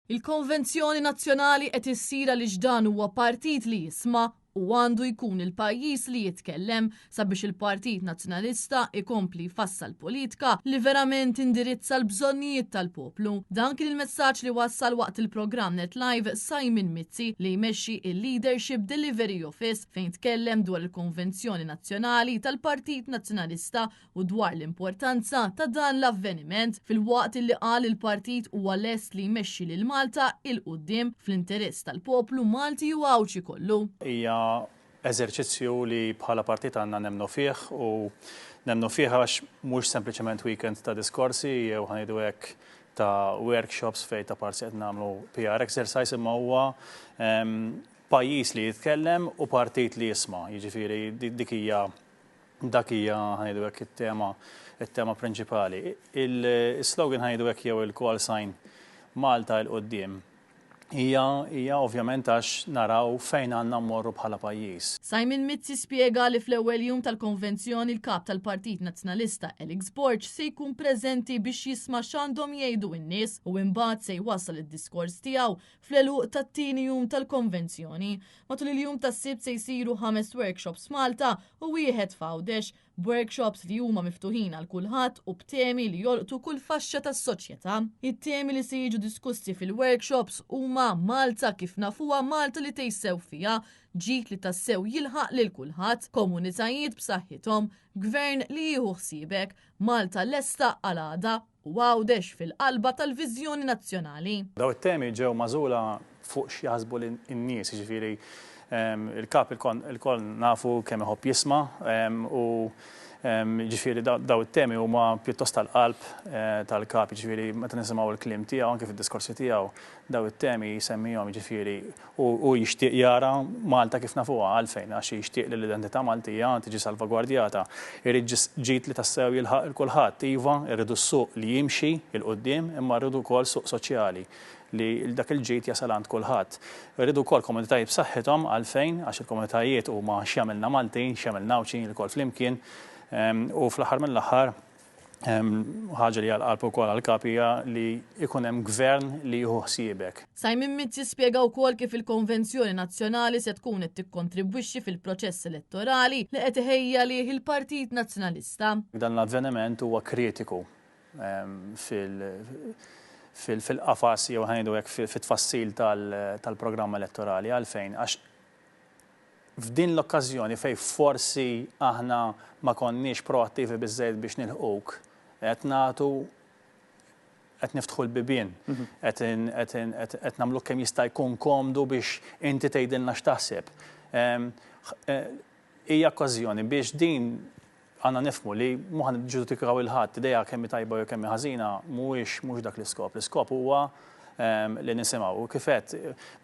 Il-Konvenzjoni Nazzjonali qed issir għaliex dan huwa partit li jisma' u għandu jkun il-pajjiż li jitkellem sabiex il-Partit Nazzjonalista ikompli jfassal politika li verament indirizza l-bżonnijiet tal-poplu. Dan kien il-messaġġ li wassal waqt il-programm Net Live Simon Mizzi li jmexxi il-Leadership Delivery Office fejn tkellem dwar il-Konvenzjoni Nazzjonali tal-Partit Nazzjonalista u dwar l-importanza ta' dan l-avveniment fil-waqt li qal il-partit huwa lest li jmexxi lil Malta il-qudiem fl-interess tal-poplu Malti u għawċi kollu. Eżerċizzju li bħala partit għandna nemmnu fih u nemmnu fih għax mhux sempliċement weekend ta' diskorsi jew ħanidu hekk ta' workshops fejn ta' parti qed nagħmlu PR exercise imma huwa pajjiż li jitkellem u partit li jisma'. Jiġifieri dik hija ħanidu hekk it-tema prinċipali. Il-slogan ħanidu hekk jew il-call sign Malta l-qudiem hija ovvjament għax naraw fejn għandna mmorru bħala pajjiż. Simon Mizzi spjega li fl-ewwel jum tal-konvenzjoni l-kap tal-Partit Nazzjonalista Alex Borg se jkun preżenti biex jisma' x'għandhom jgħidu n-nies u imbagħad se jwassal id-diskors tiegħu fl-għeluq tat-tieni jum tal-konvenzjoni. Matul il-jum tas-sibt se jsiru 5 workshops Malta u wieħed f'Għawdex, workshops li huma miftuħin għal kulħadd u b'temi li jolqtu kull faxxa tas-soċjetà. It-temi li se jiġu diskussi fil-workshops huma Malta kif nafuha, Malta li tejsew fiha, ġid li tassew jilħaq lil kulħadd, komunitajiet b'saħħithom, gvern li jieħu ħsiebek, Malta lesta għal għada u Għawdex fil-qalba tal-viżjoni nazzjonali. Daw it-temi ġew magħżula fuq x'jaħsbu n-nies, jiġifieri il-kap il-koll nafu kemm iħobb jisma' u ġifieri daw it-temi huma pjuttost tal-qalb tal-kap, ġifieri meta nisimgħu l-kliem tiegħu anke fid-diskorsi tiegħu daw it-temi jsemmihom jiġifieri u jixtieq jara Malta kif nafuha għalfejn għax jixtieq li l-identità Maltija tiġi salvagwardjata. Irid ġid li tassew jilħaq kulħadd iva, irridu s-suq li jimxi il-qudiem imma rridu wkoll suq soċjali li dak il-ġid jasal għand kulħadd. Irridu wkoll komunitajiet b'saħħithom għalfejn għax il-komunitajiet huma x'jagħmilna Maltin, x'jagħmilna Nawċin il-kol flimkien u fl-aħħar mill-aħħar ħaġa li għal-qalb ukoll għall-kapija li jkun hemm gvern li jieħu ħsiebek. Simon Mizzi spjega wkoll kif il-Konvenzjoni Nazzjonali se tkun qed tikkontribwixxi fil-proċess elettorali li qed iħejja lih il-Partit Nazzjonalista. Dan l-avveniment huwa kritiku fil-qafas jew ħanidu hekk fit-tfassil tal-programm elettorali għalfejn għax f'din l-okkażjoni fejn forsi aħna ma konniex proattivi biżżejjed biex nilħquk qed nagħtu qed niftħu l-bibien qed nagħmlu kemm jista' jkun komdu biex inti tgħidilna x'taħseb. Hija okkażjoni biex din għandna nifhmu li mhu ħanġudikaw il-ħadd idea kemm tajba jew kemm ħażina mhux dak l-iskop. L-iskop huwa li nisimgħu. Kif qed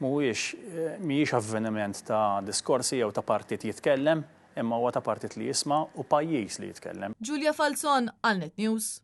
mhijiex avveniment ta' diskorsi jew ta' partit jitkellem, imma huwa ta' partit li jisma' u pajjiż li jitkellem. Giulia Falzon għal Net News.